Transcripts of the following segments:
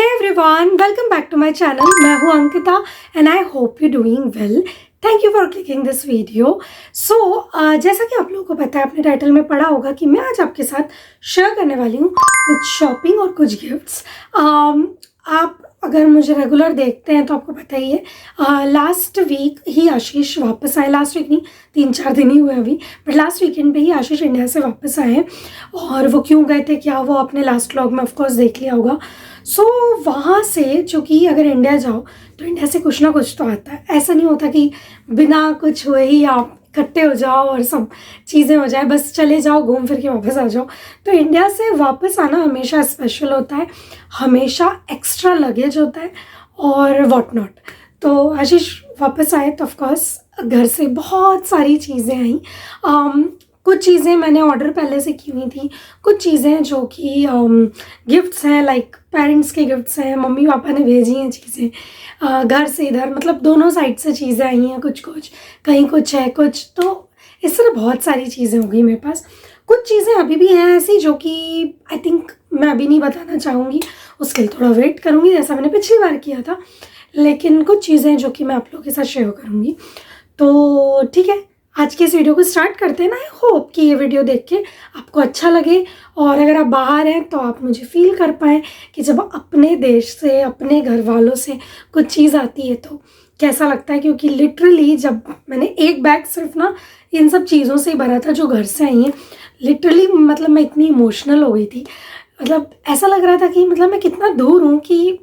Hey everyone, welcome back to my channel. मैं हूँ Ankita and I hope you're doing well. Thank you for clicking this video. So, जैसा कि आप लोगों को पता है, अपने टाइटल में पढ़ा होगा कि मैं आज आपके साथ शेयर करने वाली हूँ कुछ शॉपिंग और कुछ गिफ्ट्स. आप अगर मुझे रेगुलर देखते हैं तो आपको पता ही है, लास्ट वीक ही आशीष वापस आए. लास्ट वीक नहीं, 3-4 दिन ही हुए अभी, बट लास्ट वीकेंड पे ही आशीष इंडिया से वापस आए हैं. और वो क्यों गए थे, क्या, वो अपने लास्ट व्लॉग में ऑफकोर्स देख लिया होगा. सो वहाँ से, चूँकि अगर इंडिया जाओ तो इंडिया से कुछ ना कुछ तो आता है. ऐसा नहीं होता कि बिना कुछ हुए ही आप इकट्ठे हो जाओ और सब चीज़ें हो जाए, बस चले जाओ घूम फिर के वापस आ जाओ. तो इंडिया से वापस आना हमेशा स्पेशल होता है, हमेशा एक्स्ट्रा लगेज होता है और वॉट नॉट. तो आशीष वापस आए तो ऑफकोर्स घर से बहुत सारी चीज़ें आई. कुछ चीज़ें मैंने ऑर्डर पहले से की हुई थी, कुछ चीज़ें जो कि गिफ्ट्स हैं, लाइक पेरेंट्स के गिफ्ट्स हैं, मम्मी पापा ने भेजी हैं चीज़ें घर से इधर, मतलब दोनों साइड से चीज़ें आई हैं. कुछ कहीं कुछ है कुछ, तो इस तरह बहुत सारी चीज़ें हो गई मेरे पास. कुछ चीज़ें अभी भी हैं ऐसी जो कि आई थिंक मैं अभी नहीं बताना चाहूँगी, उसके लिए थोड़ा वेट करूँगी जैसा मैंने पिछली बार किया था. लेकिन कुछ चीज़ें जो कि मैं आप लोगों के साथ शेयर करूँगी. तो ठीक है, आज के इस वीडियो को स्टार्ट करते हैं ना. आई होप कि ये वीडियो देख के आपको अच्छा लगे, और अगर आप बाहर हैं तो आप मुझे फील कर पाएँ कि जब अपने देश से, अपने घर वालों से कुछ चीज़ आती है तो कैसा लगता है. क्योंकि लिटरली जब मैंने एक बैग सिर्फ ना इन सब चीज़ों से ही भरा था जो घर से आई हैं, लिटरली मतलब मैं इतनी इमोशनल हो गई थी. मतलब ऐसा लग रहा था कि मतलब मैं कितना दूर हूँ कि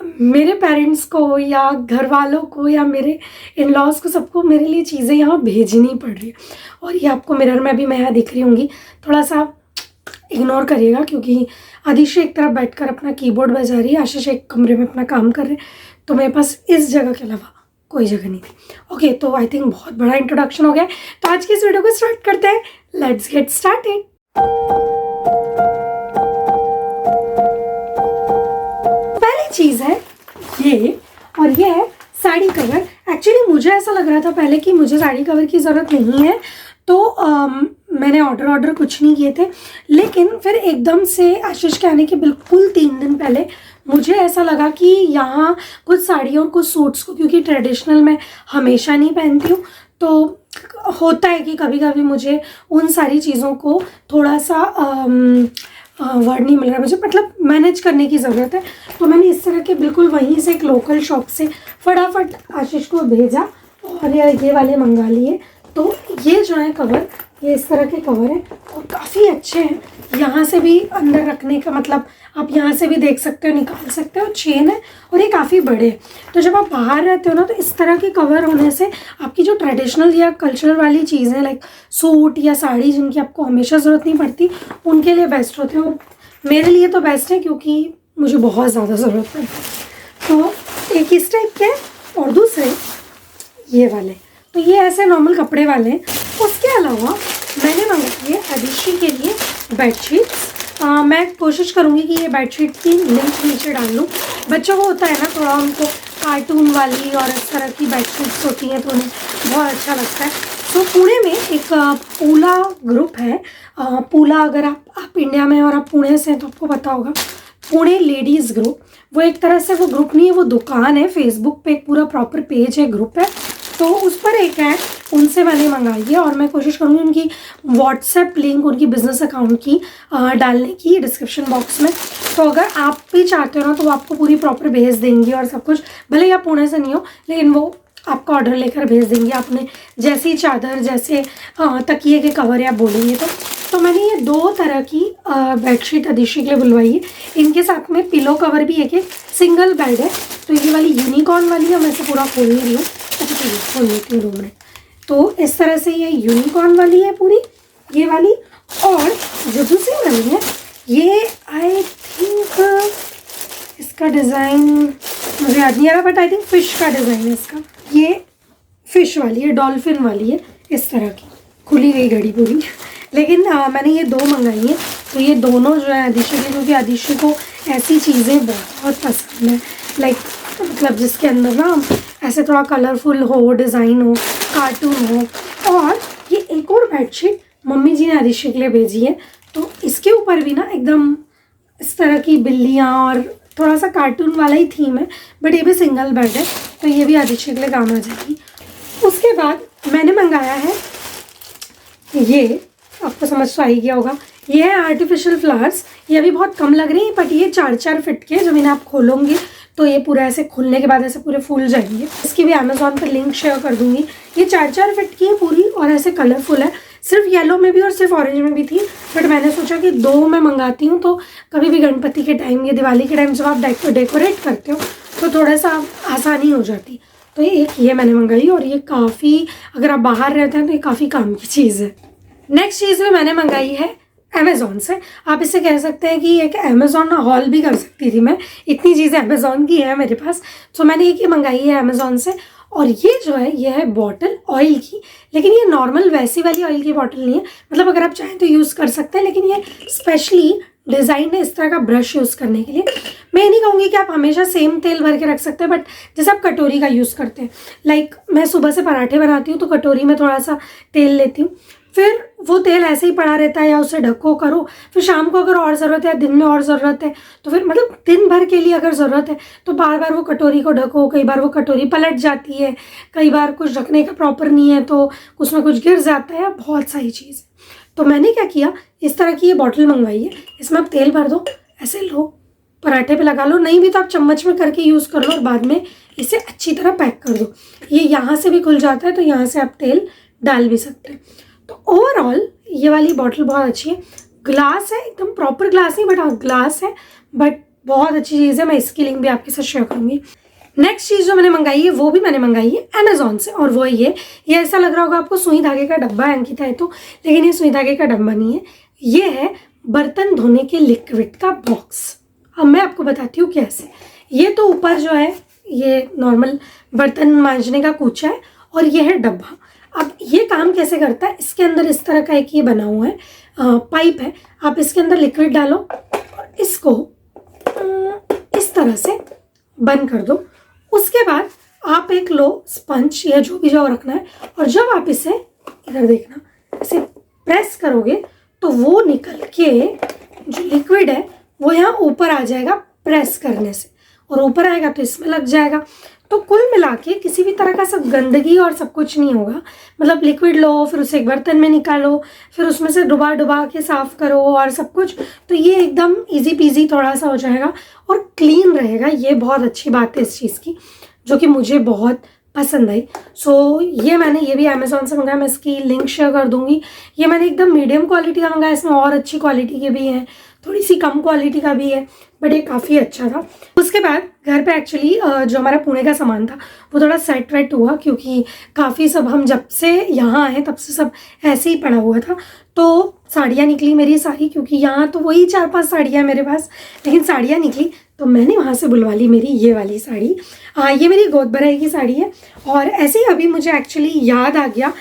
मेरे पेरेंट्स को या घर वालों को या मेरे इन लॉज को, सबको मेरे लिए चीज़ें यहाँ भेजनी पड़ रही है. और ये आपको मिरर में भी मैं यहाँ दिख रही होंगी, थोड़ा सा इग्नोर करिएगा क्योंकि आदिशा एक तरफ बैठकर अपना कीबोर्ड बजा रही है, आशीष एक कमरे में अपना काम कर रहे हैं. तो मेरे पास इस जगह के अलावा कोई जगह नहीं थी. ओके, तो आई थिंक बहुत बड़ा इंट्रोडक्शन हो गया है. तो आज की इस वीडियो को स्टार्ट करते हैं. Let's get started. चीज़ है ये, और ये है साड़ी कवर. एक्चुअली मुझे ऐसा लग रहा था पहले कि मुझे साड़ी कवर की ज़रूरत नहीं है, तो मैंने ऑर्डर कुछ नहीं किए थे. लेकिन फिर एकदम से आशीष के आने के बिल्कुल 3 दिन पहले मुझे ऐसा लगा कि यहाँ कुछ साड़ियों और कुछ सूट्स को, क्योंकि ट्रेडिशनल मैं हमेशा नहीं पहनती हूँ, तो होता है कि कभी कभी मुझे उन सारी चीज़ों को थोड़ा सा वर्ड नहीं मिल रहा मुझे, मतलब मैनेज करने की ज़रूरत है. तो मैंने इस तरह के बिल्कुल वहीं से एक लोकल शॉप से फटाफट आशीष को भेजा और ये वाले मंगा लिए. तो ये जो है कवर, ये इस तरह के कवर हैं और काफ़ी अच्छे हैं. यहाँ से भी अंदर रखने का, मतलब आप यहाँ से भी देख सकते हो, निकाल सकते हो. चेन है और ये काफ़ी बड़े हैं. तो जब आप बाहर रहते हो ना, तो इस तरह के कवर होने से आपकी जो ट्रेडिशनल या कल्चरल वाली चीज़ें लाइक सूट या साड़ी, जिनकी आपको हमेशा ज़रूरत नहीं पड़ती, उनके लिए बेस्ट होते हैं. और मेरे लिए तो बेस्ट है क्योंकि मुझे बहुत ज़्यादा ज़रूरत पड़ती है. तो एक इस टाइप के और दूसरे ये वाले, तो ये ऐसे नॉर्मल कपड़े वाले हैं. उसके अलावा मैंने मंगाई है आदिशा के लिए बेडशीट्स. मैं कोशिश करूँगी कि ये बेडशीट की लिंक नीचे डाल लूँ. बच्चों को होता है ना थोड़ा, उनको कार्टून वाली और इस तरह की बेडशीट्स होती हैं तो उन्हें बहुत अच्छा लगता है. तो पुणे में एक पूला ग्रुप है. पूला, अगर आप इंडिया में और आप पुणे से हैं तो आपको पता होगा, पुणे लेडीज़ ग्रुप. वो एक तरह से वो ग्रुप नहीं है, वो दुकान है. फेसबुक पे एक पूरा प्रॉपर पेज है, ग्रुप है. तो उस पर एक है, उनसे मैंने मंगाई है और मैं कोशिश करूँगी उनकी व्हाट्सएप लिंक, उनकी बिज़नेस अकाउंट की डालने की डिस्क्रिप्शन बॉक्स में. तो अगर आप भी चाहते हो ना तो वो आपको पूरी प्रॉपर भेज देंगी और सब कुछ. भले ही आप पुणे से नहीं हो, लेकिन वो आपका ऑर्डर लेकर भेज देंगे. आपने जैसी चादर, जैसे तकिए के कवर या बोलेंगे तो मैंने ये 2 तरह की बेडशीट आदिशा के लिए बुलवाई है. इनके साथ में पिलो कवर भी एक सिंगल बेड है. तो ये वाली यूनिकॉर्न वाली है, मैं इसे पूरा खोल नहीं रही हूँ. अच्छा ठीक है, खोल लेती हूँ 2 मिनट. तो इस तरह से ये यूनिकॉर्न वाली है पूरी, ये वाली. और जो दूसरी वाली है, ये आई थिंक इसका डिज़ाइन मुझे याद नहीं आ रहा, बट आई थिंक फ़िश का डिज़ाइन है इसका. ये फ़िश वाली है, डॉल्फिन वाली है, इस तरह की खुली गई घड़ी पूरी. लेकिन मैंने ये 2 मंगाई हैं. तो ये दोनों जो है आदिशा की, क्योंकि आदिशा को ऐसी चीज़ें बहुत पसंद है, लाइक मतलब जिसके अंदर ना ऐसे थोड़ा कलरफुल हो, डिज़ाइन हो, कार्टून हो. और ये एक और बेडशीट मम्मी जी ने आदिशा के लिए भेजी है. तो इसके ऊपर भी ना एकदम इस तरह की बिल्लियाँ और थोड़ा सा कार्टून वाला ही थीम है, बट ये भी सिंगल बेड है, तो ये भी आदिशि के लिए काम आ जाएगी। उसके बाद मैंने मंगाया है ये, आपको समझ तो आ ही गया होगा, ये है आर्टिफिशियल फ्लावर्स। ये अभी बहुत कम लग रही है, बट ये 4-4 फीट के, जब इन्हें आप खोलोगे तो ये पूरा ऐसे खुलने के बाद ऐसे पूरे फूल जाएंगे। इसकी भी अमेजोन पर लिंक शेयर कर दूंगी। ये 4-4 फीट की है पूरी, और ऐसे कलरफुल है, सिर्फ येलो में भी और सिर्फ ऑरेंज में भी थी, बट मैंने सोचा कि 2 मैं मंगाती हूँ, तो कभी भी गणपति के टाइम या दिवाली के टाइम जब आप डेकोरेट करते हो तो थोड़ा सा आसानी हो जाती। तो एक ये मैंने मंगाई, और ये काफ़ी, अगर आप बाहर रहते हैं तो ये काफ़ी काम की चीज़ है। नेक्स्ट चीज़ भी मैंने मंगाई है अमेज़ॉन से। आप इसे कह सकते हैं कि एक अमेज़ॉन हॉल भी कर सकती थी मैं, इतनी चीज़ें अमेज़ॉन की है मेरे पास। तो मैंने एक ही मंगाई है अमेज़ॉन से, और ये जो है ये है बॉटल ऑयल की, लेकिन ये नॉर्मल वैसी वाली ऑयल की बॉटल नहीं है, मतलब अगर आप चाहें तो यूज़ कर सकते हैं, लेकिन ये स्पेशली डिज़ाइन है इस तरह का ब्रश यूज़ करने के लिए। मैं नहीं कहूँगी कि आप हमेशा सेम तेल भर के रख सकते हैं, बट जैसे आप कटोरी का यूज़ करते हैं, लाइक मैं सुबह से पराठे बनाती हूँ तो कटोरी में थोड़ा सा तेल लेती हूँ, फिर वो तेल ऐसे ही पड़ा रहता है, या उसे ढको करो, फिर शाम को अगर और ज़रूरत है, दिन में और ज़रूरत है, तो फिर मतलब दिन भर के लिए अगर ज़रूरत है तो बार बार वो कटोरी को ढको। कई बार वो कटोरी पलट जाती है, कई बार कुछ ढकने का प्रॉपर नहीं है तो उसमें कुछ गिर जाता है, बहुत सारी चीज़। तो मैंने क्या किया, इस तरह की ये बॉटल मंगवाई है, इसमें आप तेल भर दो, ऐसे लो, पराठे पे लगा लो, नहीं भी तो आप चम्मच में करके यूज़ कर लो, और बाद में इसे अच्छी तरह पैक कर दो। ये यहाँ से भी खुल जाता है, तो यहाँ से आप तेल डाल भी सकते हैं। तो ओवरऑल ये वाली बॉटल बहुत अच्छी है, ग्लास है, एकदम प्रॉपर ग्लास नहीं, बट हाँ ग्लास है, बट बहुत अच्छी चीज़ है। मैं इसकी लिंक भी आपके साथ शेयर करूँगी। नेक्स्ट चीज़ जो मैंने मंगाई है वो भी मैंने मंगाई है अमेज़ॉन से, और वो ये ऐसा लग रहा होगा आपको सुई धागे का डब्बा है अंकिता है तो, लेकिन ये सुई धागे का डब्बा नहीं है, ये है बर्तन धोने के लिक्विड का बॉक्स। अब मैं आपको बताती हूँ कैसे। ये तो ऊपर जो है ये नॉर्मल बर्तन मांजने का कूचा है, और ये है डब्बा। अब ये काम कैसे करता है, इसके अंदर इस तरह का एक ये बना हुआ है पाइप है, आप इसके अंदर लिक्विड डालो और इसको इस तरह से बंद कर दो। उसके बाद आप एक लो स्पंज या जो भी जो रखना है, और जब आप इसे इधर देखना ऐसे प्रेस करोगे तो वो निकल के जो लिक्विड है वो यहाँ ऊपर आ जाएगा प्रेस करने से, और ऊपर आएगा तो इसमें लग जाएगा। तो कुल मिला के किसी भी तरह का सब गंदगी और सब कुछ नहीं होगा। मतलब लिक्विड लो, फिर उसे एक बर्तन में निकालो, फिर उसमें से डुबा के साफ़ करो और सब कुछ, तो ये एकदम इजी पीजी थोड़ा सा हो जाएगा और क्लीन रहेगा। ये बहुत अच्छी बात है इस चीज़ की, जो कि मुझे बहुत पसंद आई। सो ये मैंने ये भी अमेज़ॉन से मंगाया, मैं इसकी लिंक शेयर कर दूँगी। ये मैंने एकदम मीडियम क्वालिटी का मंगाया, इसमें और अच्छी क्वालिटी के भी हैं, थोड़ी सी कम क्वालिटी का भी है, बट ये काफ़ी अच्छा था। उसके बाद घर पे एक्चुअली जो हमारा पुणे का सामान था वो थोड़ा सेट वेट हुआ, क्योंकि काफ़ी सब हम जब से यहाँ आए तब से सब ऐसे ही पड़ा हुआ था। तो साड़ियाँ निकली मेरी सारी, क्योंकि यहाँ तो वही 4-5 साड़ियाँ मेरे पास, लेकिन साड़ियाँ निकली तो मैंने वहाँ से बुलवा ली मेरी ये वाली साड़ी। ये मेरी गोद भराई की साड़ी है, और ऐसे ही अभी मुझे एक्चुअली याद आ गया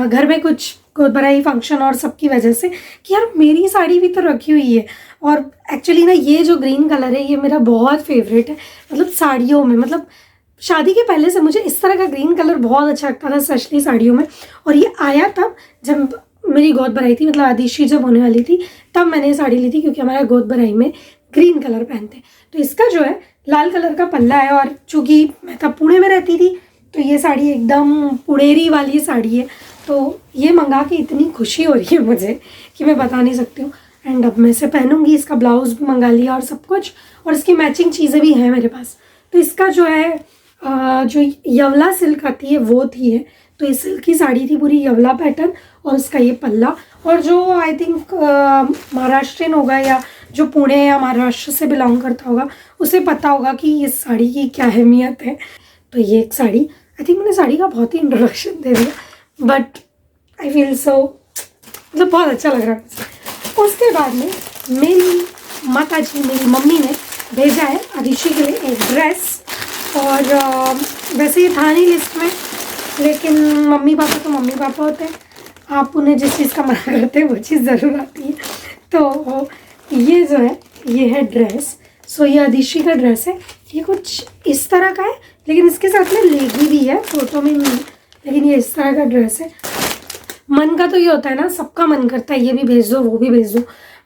घर में कुछ गोद भराई फंक्शन और सबकी वजह से कि यार मेरी साड़ी भी तो रखी हुई है। और एक्चुअली ना ये जो ग्रीन कलर है ये मेरा बहुत फेवरेट है, मतलब साड़ियों में, मतलब शादी के पहले से मुझे इस तरह का ग्रीन कलर बहुत अच्छा लगता था, स्पेशली साड़ियों में। और ये आया तब जब मेरी गोद भराई थी, मतलब आदिशि जब होने वाली थी तब मैंने ये साड़ी ली थी, क्योंकि हमारे गोद भराई में ग्रीन कलर पहनते। तो इसका जो है लाल कलर का पल्ला है, और चूँकि मैं तब पुणे में रहती थी तो ये साड़ी एकदम पुणेरी वाली साड़ी है। तो ये मंगा के इतनी खुशी हो रही है मुझे कि मैं बता नहीं सकती हूँ। एंड अब मैं इसे पहनूंगी, इसका ब्लाउज भी मंगा लिया और सब कुछ, और इसकी मैचिंग चीज़ें भी हैं मेरे पास। तो इसका जो है जो यवला सिल्क आती है वो थी है, तो ये सिल्क की साड़ी थी पूरी यवला पैटर्न, और उसका ये पल्ला। और जो आई थिंक महाराष्ट्रियन होगा या जो पुणे या महाराष्ट्र से बिलोंग करता होगा उसे पता होगा कि इस साड़ी की क्या अहमियत है। तो ये एक साड़ी, आई थिंक मैंने साड़ी का बहुत ही इंट्रोडक्शन दे दिया, बट आई फील सो, मतलब बहुत अच्छा लग रहा है मुझे। उसके बाद में मेरी माता जी, मेरी मम्मी ने भेजा है आदिशि के लिए एक ड्रेस, और वैसे ये था नहीं लिस्ट में, लेकिन मम्मी पापा तो मम्मी पापा होते हैं, आप उन्हें जिस चीज़ का मना करते हैं वो चीज़ ज़रूर आती है। तो ये जो है ये है ड्रेस। सो ये आदिशि का ड्रेस है, ये कुछ इस तरह का है, लेकिन इसके साथ में लेगी भी है, फोटो में नहीं, लेकिन ये इस तरह का ड्रेस है। मन का तो ये होता है ना, सबका मन करता है ये भी भेज दो वो भी भेज दो,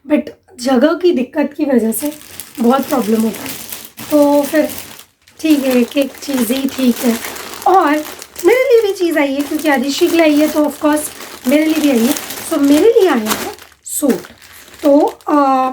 बट जगह की दिक्कत की वजह से बहुत प्रॉब्लम होता है। तो फिर ठीक है, एक एक चीज़ ही ठीक है। और मेरे लिए भी चीज़ आई है क्योंकि आदिशी के लिए आई है तो ऑफकोर्स मेरे लिए भी आई है। सो मेरे लिए आया है सूट। तो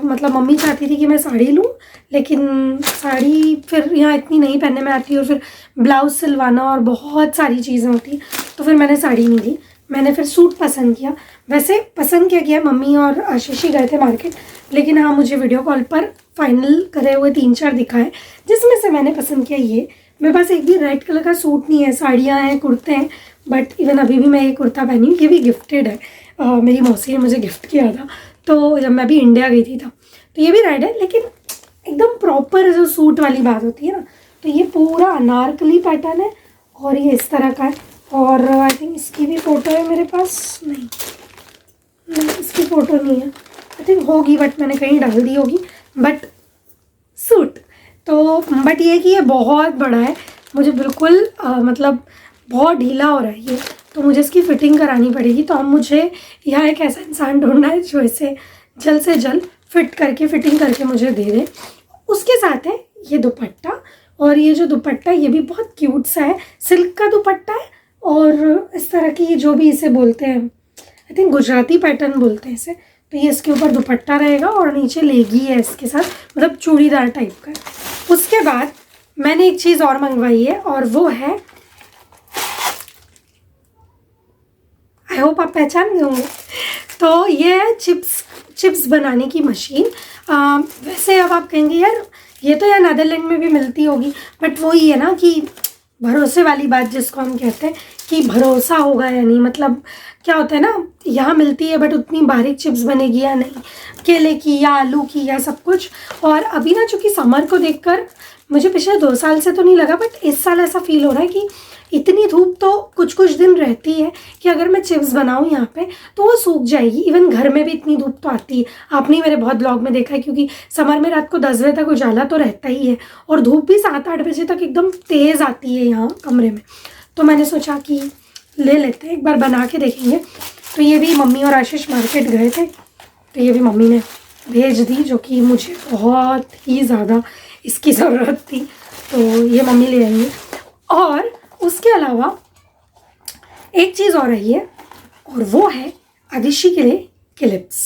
मतलब मम्मी चाहती थी कि मैं साड़ी लूँ, लेकिन साड़ी फिर यहाँ इतनी नहीं पहनने में आती और फिर ब्लाउज सिलवाना और बहुत सारी चीज़ें होती, तो फिर मैंने साड़ी नहीं ली, मैंने फिर सूट पसंद किया। वैसे पसंद क्या किया, मम्मी और आशीष ही गए थे मार्केट, लेकिन हाँ मुझे वीडियो कॉल पर फाइनल करे हुए 3-4 दिखाए, जिसमें से मैंने पसंद किया ये। मेरे पास एक भी रेड कलर का सूट नहीं है, साड़ियाँ हैं, कुर्ते हैं, बट इवन अभी भी मैं ये कुर्ता पहनी हूँ, ये भी गिफ्टेड है, मेरी मौसी ने मुझे गिफ्ट किया था तो जब मैं भी इंडिया गई थी तब। तो ये भी रेड है, लेकिन एकदम प्रॉपर जो सूट वाली बात होती है ना, तो ये पूरा अनारकली पैटर्न है और ये इस तरह का है। और आई थिंक इसकी भी फ़ोटो है मेरे पास, नहीं इसकी फ़ोटो नहीं है, आई थिंक होगी बट मैंने कहीं डाल दी होगी। बट सूट तो बट ये कि ये बहुत बड़ा है, मुझे बिल्कुल मतलब बहुत ढीला हो रहा है ये, तो मुझे इसकी फ़िटिंग करानी पड़ेगी। तो अब मुझे यहाँ एक ऐसा इंसान ढूंढना है जो इसे जल्द से जल्द फिटिंग करके मुझे दे दे। उसके साथ है ये दुपट्टा, और ये जो दुपट्टा ये भी बहुत क्यूट सा है, सिल्क का दुपट्टा है और इस तरह की जो भी इसे बोलते हैं, आई थिंक गुजराती पैटर्न बोलते हैं इसे। तो ये इसके ऊपर दुपट्टा रहेगा और नीचे लेगी है इसके साथ, मतलब चूड़ीदार टाइप का। उसके बाद मैंने एक चीज़ और मंगवाई है और वो है, आई होप आप पहचान गए होंगे, तो ये है चिप्स बनाने की मशीन। वैसे अब आप कहेंगे यार ये तो यार नीदरलैंड में भी मिलती होगी, बट वही है ना कि भरोसे वाली बात जिसको हम कहते हैं कि भरोसा होगा या नहीं, मतलब क्या होता है ना, यहाँ मिलती है बट उतनी बारीक चिप्स बनेगी या नहीं, केले की या आलू की या सब कुछ। और अभी ना चूँकि समर को देखकर मुझे पिछले 2 साल से तो नहीं लगा, बट इस साल ऐसा फील हो रहा है कि इतनी धूप तो कुछ दिन रहती है कि अगर मैं चिप्स बनाऊँ यहाँ पे तो वो सूख जाएगी। इवन घर में भी इतनी धूप तो आती है, आपने मेरे बहुत ब्लॉग में देखा है, क्योंकि समर में रात को 10 बजे तक उजाला तो रहता ही है और धूप भी 7-8 बजे तक एकदम तेज़ आती है यहाँ कमरे में। तो मैंने सोचा कि ले लेते हैं, एक बार बना के देखेंगे। तो ये भी मम्मी और आशीष मार्केट गए थे, तो ये भी मम्मी ने भेज दी, जो कि मुझे बहुत ही ज़्यादा इसकी ज़रूरत थी, तो ये मम्मी ले आई है। और उसके अलावा एक चीज़ और आई है और वो है आदिशी के लिए क्लिप्स।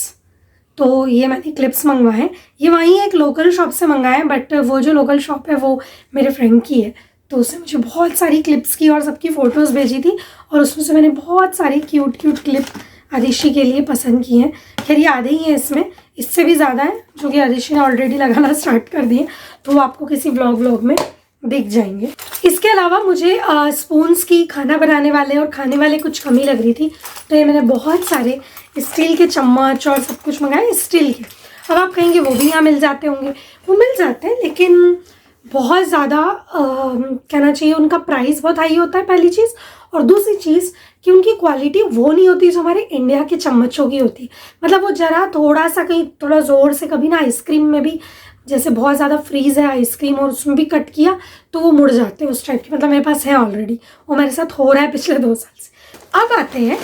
तो ये मैंने क्लिप्स मंगवाए हैं, ये वहीं एक लोकल शॉप से मंगाए हैं, बट वो जो लोकल शॉप है वो मेरे फ्रेंड की है, तो उसने मुझे बहुत सारी क्लिप्स की और सबकी फ़ोटोज़ भेजी थी और उसमें से मैंने बहुत सारी क्यूट क्लिप आदिशी के लिए पसंद की हैं। खैर ये आधे ही हैं, इससे भी ज़्यादा है जो कि आदिशी ने ऑलरेडी लगाना स्टार्ट कर दिए, तो वो आपको किसी व्लॉग में दिख जाएंगे। इसके अलावा मुझे स्पून्स की, खाना बनाने वाले और खाने वाले कुछ कमी लग रही थी, तो ये मैंने बहुत सारे स्टील के चम्मच और सब कुछ मंगाए स्टील के। अब आप कहेंगे वो भी यहाँ मिल जाते होंगे, वो मिल जाते हैं, लेकिन बहुत ज़्यादा कहना चाहिए उनका प्राइस बहुत हाई होता है, पहली चीज़। और दूसरी चीज़ कि उनकी क्वालिटी वो नहीं होती जो हमारे इंडिया के चम्मचों की होती, मतलब वो ज़रा थोड़ा सा कहीं थोड़ा ज़ोर से, कभी ना आइसक्रीम में भी जैसे बहुत ज़्यादा फ्रीज़ है आइसक्रीम और उसमें भी कट किया तो वो मुड़ जाते हैं उस टाइप की, मतलब मेरे पास है ऑलरेडी, वो मेरे साथ हो रहा है पिछले 2 साल से। अब आते हैं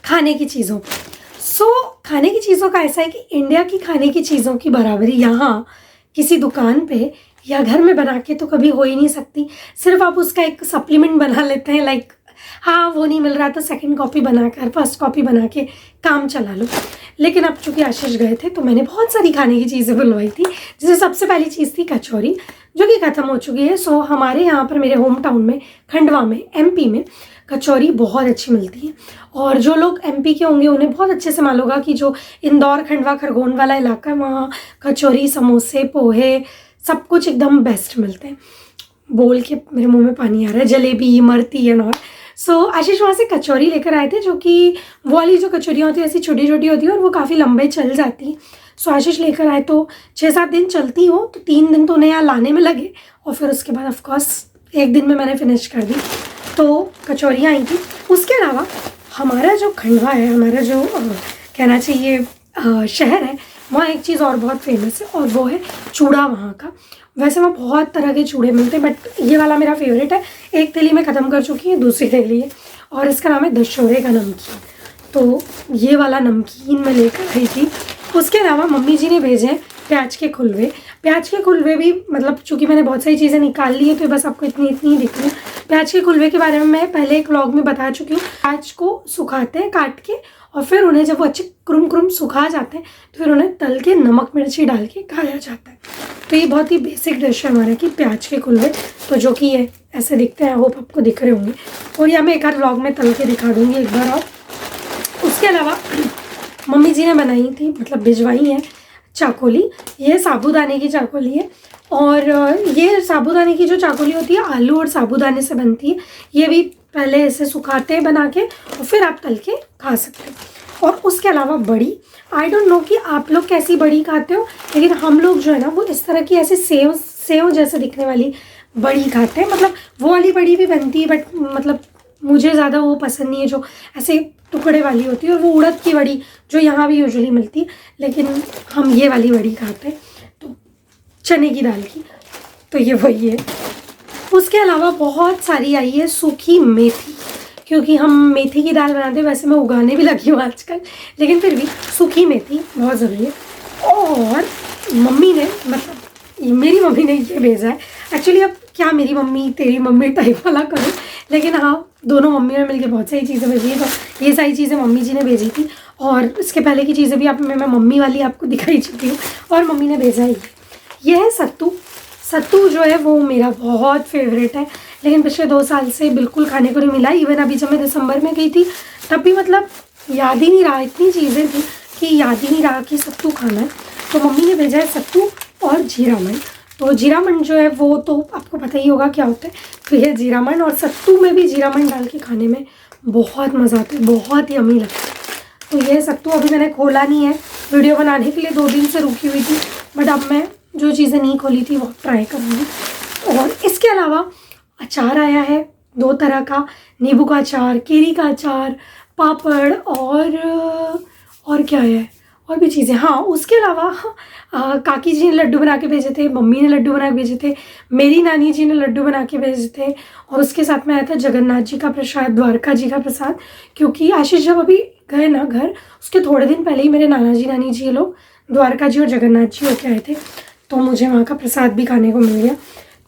खाने की चीज़ों पर। खाने की चीज़ों का ऐसा है कि इंडिया की खाने की चीज़ों की बराबरी यहाँ किसी दुकान पे या घर में बना के तो कभी हो ही नहीं सकती। सिर्फ आप उसका एक सप्लीमेंट बना लेते हैं, लाइक हाँ वो नहीं मिल रहा तो सेकंड कॉपी बनाकर फर्स्ट कॉपी बना के काम चला लो। लेकिन अब चूँकि आशीष गए थे तो मैंने बहुत सारी खाने की चीज़ें बुलवाई थी, जिसमें सबसे पहली चीज़ थी कचौरी, जो कि ख़त्म हो चुकी है। सो हमारे यहाँ पर मेरे होम टाउन में खंडवा में MP में कचौरी बहुत अच्छी मिलती है। और जो लोग MP के होंगे उन्हें बहुत अच्छे से मालूम होगा कि जो इंदौर, खंडवा, खरगोन वाला इलाका है वहाँ कचौरी, समोसे, पोहे सब कुछ एकदम बेस्ट मिलते हैं। बोल के मेरे मुंह में पानी आ रहा है, जलेबी, इमरती एंड ऑल। सो आशीष वहाँ से कचौरी लेकर आए थे, जो कि वो वाली जो कचौरियाँ होती है ऐसी छोटी छोटी होती है और वो काफ़ी लंबे चल जाती हैं। सो आशीष लेकर आए तो 6-7 दिन चलती हो, तो 3 दिन तो उन्हें यहाँ लाने में लगे और फिर उसके बाद ऑफकोर्स 1 दिन में मैंने फिनिश कर दी। तो कचौरियाँ आई थी। उसके अलावा हमारा जो खंडवा है, हमारा जो कहना चाहिए शहर है, वहाँ एक चीज़ और बहुत फेमस है और वो है चूड़ा वहाँ का। वैसे वहाँ बहुत तरह के चूड़े मिलते हैं, बट ये वाला मेरा फेवरेट है। एक थैली मैं ख़त्म कर चुकी है, दूसरी थैली है और इसका नाम है दशहरे का नमकीन। तो ये वाला नमकीन मैं लेकर आई थी। उसके अलावा मम्मी जी ने भेजे हैं प्याज के खुलवे। प्याज के कुलवे भी मतलब चूँकि मैंने बहुत सारी चीज़ें निकाल ली है तो बस आपको इतनी ही दिख रही है। प्याज के कुलवे के बारे में मैं पहले एक व्लॉग में बता चुकी हूँ। प्याज को सुखाते हैं काट के और फिर उन्हें जब वो अच्छे क्रुम क्रुम सुखा जाते हैं तो फिर उन्हें तल के नमक मिर्ची डाल के खाया जाता है। तो ये बहुत ही बेसिक डिश है हमारे की प्याज के कुलवे, तो जो कि ये ऐसे दिखते हैं, होप आपको दिख रहे होंगे। और या मैं एक आध व्लॉग में तल के दिखा दूँगी एक बार। और उसके अलावा मम्मी जी ने बनाई थी, मतलब भिजवाई है चाकोली। ये साबूदाने की चाकोली है और ये साबूदाने की जो चाकोली होती है आलू और साबूदाने से बनती है। ये भी पहले ऐसे सुखाते हैं बना के और फिर आप तल के खा सकते हो। और उसके अलावा बड़ी, आई डोंट नो कि आप लोग कैसी बड़ी खाते हो, लेकिन हम लोग जो है ना वो इस तरह की ऐसे सेव जैसे दिखने वाली बड़ी खाते हैं। मतलब वो वाली बड़ी भी बनती है बट मतलब मुझे ज़्यादा वो पसंद नहीं है जो ऐसे टुकड़े वाली होती है। और वो उड़द की बड़ी जो यहाँ भी यूजुअली मिलती है, लेकिन हम ये वाली बड़ी खाते हैं, तो चने की दाल की, तो ये वही है। उसके अलावा बहुत सारी आई है सूखी मेथी, क्योंकि हम मेथी की दाल बनाते हैं। वैसे मैं उगाने भी लगी हूँ आजकल, लेकिन फिर भी सूखी मेथी बहुत ज़रूरी है। और मम्मी ने, मतलब मेरी मम्मी ने ये भेजा है। एक्चुअली अब क्या मेरी मम्मी तेरी मम्मी टाइप वाला करूँ, लेकिन हाँ दोनों मम्मी ने मिलकर बहुत सारी चीज़ें भेजी हैं। तो ये सारी चीज़ें मम्मी जी ने भेजी थी और इसके पहले की चीज़ें भी मैं मम्मी वाली आपको दिखाई चुकी हूँ। और मम्मी ने भेजा ही ये है सत्तू। सत्तू जो है वो मेरा बहुत फेवरेट है, लेकिन पिछले 2 साल से बिल्कुल खाने को नहीं मिला। इवन अभी जब मैं दिसंबर में गई थी तब भी मतलब याद ही नहीं रहा, इतनी चीज़ें थी कि याद ही नहीं रहा कि सत्तू खाना है। तो मम्मी ने भेजा है सत्तू और जीरामन। तो जीरामन जो है वो तो आपको पता ही होगा क्या होता है। तो ये जीरामन और सत्तू में भी जीरामन डाल के खाने में बहुत मज़ा आता है, बहुत ही यम्मी लगता है। तो ये सत्तू अभी मैंने खोला नहीं है, वीडियो बनाने के लिए 2 दिन से रुकी हुई थी, बट अब मैं जो चीज़ें नहीं खोली थी वो ट्राई करूँगी। और इसके अलावा अचार आया है 2 तरह का, नींबू का अचार, केरी का अचार, पापड़ और क्या है, और भी चीज़ें। हाँ उसके अलावा काकी जी ने लड्डू बना के भेजे थे, मम्मी ने लड्डू बना के भेजे थे, मेरी नानी जी ने लड्डू बना के भेजे थे। और उसके साथ में आया था जगन्नाथ जी का प्रसाद, द्वारका जी का प्रसाद। क्योंकि आशीष जब अभी गए ना घर, उसके थोड़े दिन पहले ही मेरे नाना जी नानी जी लोग द्वारका जी और जगन्नाथ जी होके आए थे, तो मुझे वहाँ का प्रसाद भी खाने को मिल गया।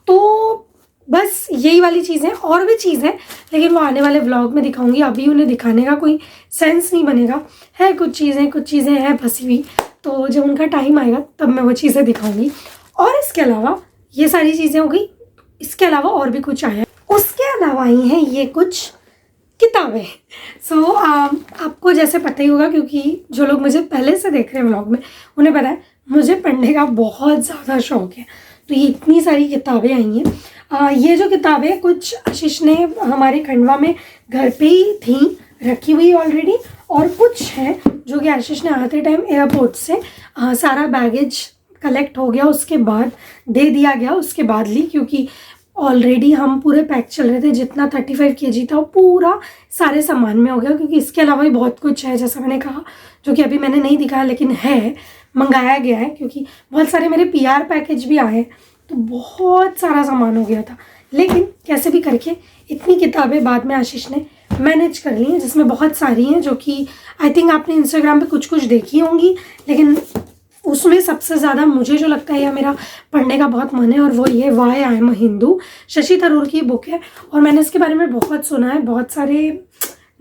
तो बस यही वाली चीज़ें, और भी चीज़ें, लेकिन वो आने वाले व्लॉग में दिखाऊंगी। अभी उन्हें दिखाने का कोई सेंस नहीं बनेगा। है कुछ चीज़ें हैं फंसी हुई, तो जब उनका टाइम आएगा तब मैं वो चीज़ें दिखाऊंगी। और इसके अलावा ये सारी चीज़ें हो गई। इसके अलावा और भी कुछ आया। उसके अलावा आई हैं ये कुछ किताबें। सो आपको जैसे पता ही होगा, क्योंकि जो लोग मुझे पहले से देख रहे हैं व्लॉग में उन्हें पता है मुझे पढ़ने का बहुत ज़्यादा शौक है। तो ये इतनी सारी किताबें आई हैं। ये जो किताबें कुछ आशीष ने हमारे खंडवा में घर पे ही थी रखी हुई ऑलरेडी, और कुछ हैं जो कि आशीष ने आते टाइम एयरपोर्ट से सारा बैगेज कलेक्ट हो गया उसके बाद दे दिया गया, उसके बाद ली। क्योंकि ऑलरेडी हम पूरे पैक चल रहे थे, जितना 35 kg था वो पूरा सारे सामान में हो गया। क्योंकि इसके अलावा भी बहुत कुछ है, जैसा मैंने कहा, जो कि अभी मैंने नहीं दिखाया लेकिन है, मंगाया गया है। क्योंकि बहुत सारे मेरे PR पैकेज भी आए, तो बहुत सारा सामान हो गया था। लेकिन कैसे भी करके इतनी किताबें बाद में आशीष ने मैनेज कर ली हैं, जिसमें बहुत सारी हैं जो कि आई थिंक आपने इंस्टाग्राम पे कुछ देखी होंगी, लेकिन उसमें सबसे ज़्यादा मुझे जो लगता है या मेरा पढ़ने का बहुत मन है, और वो ये why I am a Hindu, Shashi Tharoor की बुक है। और मैंने इसके बारे में बहुत सुना है, बहुत सारे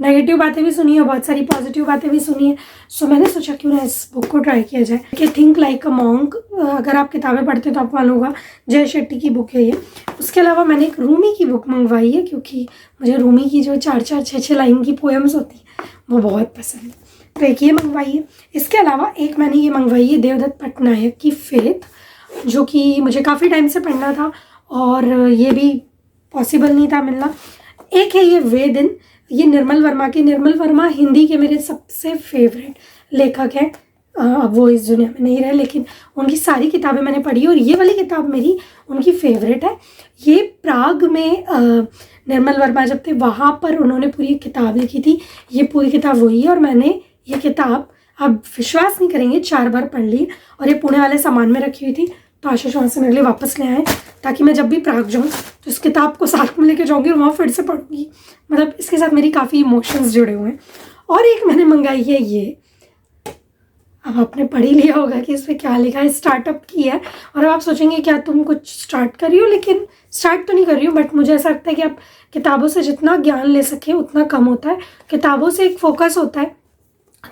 नेगेटिव बातें भी सुनी है, बहुत सारी पॉजिटिव बातें भी सुनी है। सो मैंने सोचा क्यों ना इस बुक को ट्राई किया जाए। कि थिंक लाइक अ मॉन्क, अगर आप किताबें पढ़ते हो तो आपको मालूम होगा, जय शेट्टी की बुक है ये। उसके अलावा मैंने एक रूमी की बुक मंगवाई है, क्योंकि मुझे रूमी की जो 4-4, 6-6 लाइन की पोएम्स होती है वो बहुत पसंद है, तो एक ये मंगवाई है। इसके अलावा एक मैंने ये मंगवाई है देवदत्त पटनायक की फेथ, जो कि मुझे काफ़ी टाइम से पढ़ना था और ये भी पॉसिबल नहीं था मिलना। एक है ये वेदिन, ये निर्मल वर्मा की। निर्मल वर्मा हिंदी के मेरे सबसे फेवरेट लेखक हैं। अब वो इस दुनिया में नहीं रहे, लेकिन उनकी सारी किताबें मैंने पढ़ी और ये वाली किताब मेरी उनकी फेवरेट है। ये प्राग में निर्मल वर्मा जब थे वहाँ पर उन्होंने पूरी किताब लिखी थी। ये पूरी किताब वही है और मैंने ये किताब, आप विश्वास नहीं करेंगे, 4 बार पढ़ ली। और ये पुणे वाले सामान में रखी हुई थी, तो आशीष वहाँ से मेरे लिए वापस ले आए, ताकि मैं जब भी प्राग जाऊँ तो इस किताब को साथ में लेके जाऊँगी और वहाँ फिर से पढ़ूँगी। मतलब इसके साथ मेरी काफ़ी इमोशंस जुड़े हुए हैं। और एक मैंने मंगाई है ये अब आपने पढ़ ही लिया होगा कि इस पर क्या लिखा है, स्टार्टअप की है। और अब आप सोचेंगे क्या तुम कुछ स्टार्ट कर रही हो, लेकिन स्टार्ट तो नहीं कर रही हूँ, बट मुझे ऐसा लगता है कि आप किताबों से जितना ज्ञान ले सके उतना कम होता है। किताबों से एक फोकस होता है,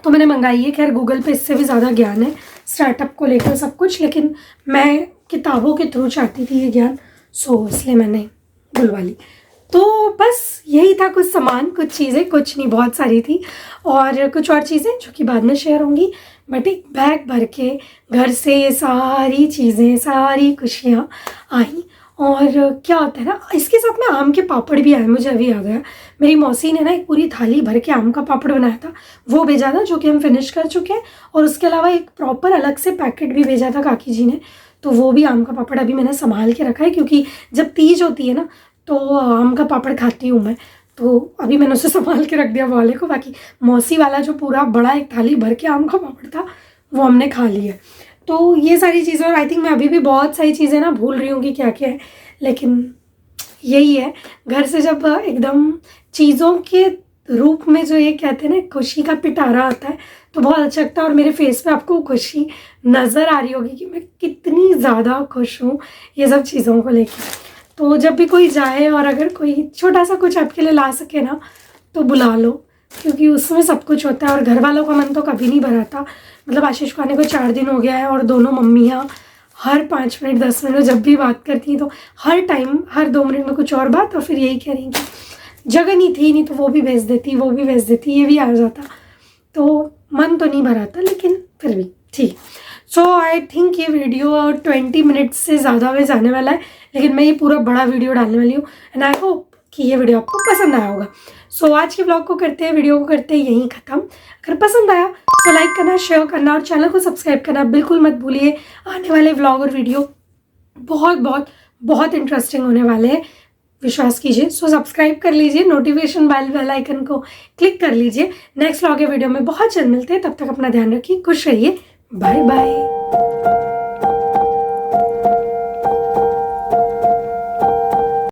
तो मैंने मंगाई है। खैर गूगल पे इससे भी ज़्यादा ज्ञान है स्टार्टअप को लेकर सब कुछ, लेकिन मैं किताबों के थ्रू चाहती थी ये ज्ञान, सो इसलिए मैंने बुलवा ली। तो बस यही था, कुछ सामान, कुछ चीज़ें, कुछ नहीं बहुत सारी थी, और कुछ और चीज़ें जो कि बाद में शेयर होंगी। बट एक बैग भर के घर से ये सारी चीज़ें, सारी खुशियाँ आई। और क्या होता है ना, इसके साथ में आम के पापड़ भी आए, मुझे अभी याद आया। मेरी मौसी ने ना एक पूरी थाली भर के आम का पापड़ बनाया था, वो भेजा था, जो कि हम फिनिश कर चुके हैं। और उसके अलावा एक प्रॉपर अलग से पैकेट भी भेजा था काकी जी ने, तो वो भी आम का पापड़ अभी मैंने संभाल के रखा है, क्योंकि जब तीज होती है ना तो आम का पापड़ खाती हूँ मैं, तो अभी मैंने उसे संभाल के रख दिया वाले को। बाकी मौसी वाला जो पूरा बड़ा एक थाली भर के आम का पापड़ था वो हमने खा लिया। तो ये सारी चीज़ें, और आई थिंक मैं अभी भी बहुत सारी चीज़ें ना भूल रही हूँ कि क्या क्या है, लेकिन यही है, घर से जब एकदम चीज़ों के रूप में जो ये कहते हैं ना खुशी का पिटारा आता है तो बहुत अच्छा लगता है। और मेरे फेस पे आपको खुशी नज़र आ रही होगी कि मैं कितनी ज़्यादा खुश हूँ ये सब चीज़ों को लेकर। तो जब भी कोई जाए और अगर कोई छोटा सा कुछ आपके लिए ला सके ना तो बुला लो, क्योंकि उसमें सब कुछ होता है। और घर वालों का मन तो कभी नहीं भराता। मतलब आशीष को आने को 4 दिन हो गया है, और दोनों मम्मियाँ हर 5 मिनट 10 मिनट जब भी बात करती हैं तो हर टाइम हर 2 मिनट में कुछ और बात, और फिर यही कह रही कि जगह नहीं थी, नहीं तो वो भी भेज देती, वो भी भेज देती, ये भी आ जाता। तो मन तो नहीं भराता, लेकिन फिर भी ठीक। सो आई थिंक ये वीडियो 20 मिनट से ज़्यादा में जाने वाला है, लेकिन मैं ये पूरा बड़ा वीडियो डालने वाली हूँ, एंड आई होप कि ये वीडियो आपको पसंद आया होगा। सो आज के ब्लॉग को करते हैं, वीडियो को करते हैं यहीं ख़त्म। अगर पसंद आया तो लाइक करना, शेयर करना और चैनल को सब्सक्राइब करना बिल्कुल मत भूलिए। आने वाले व्लॉग और वीडियो बहुत बहुत बहुत इंटरेस्टिंग होने वाले हैं, विश्वास कीजिए। सो सब्सक्राइब कर लीजिए, नोटिफिकेशन बेल आइकन को क्लिक कर लीजिए। नेक्स्ट व्लॉग के वीडियो में बहुत जल्द मिलते हैं, तब तक अपना ध्यान रखिए, खुश रहिए, बाय बाय।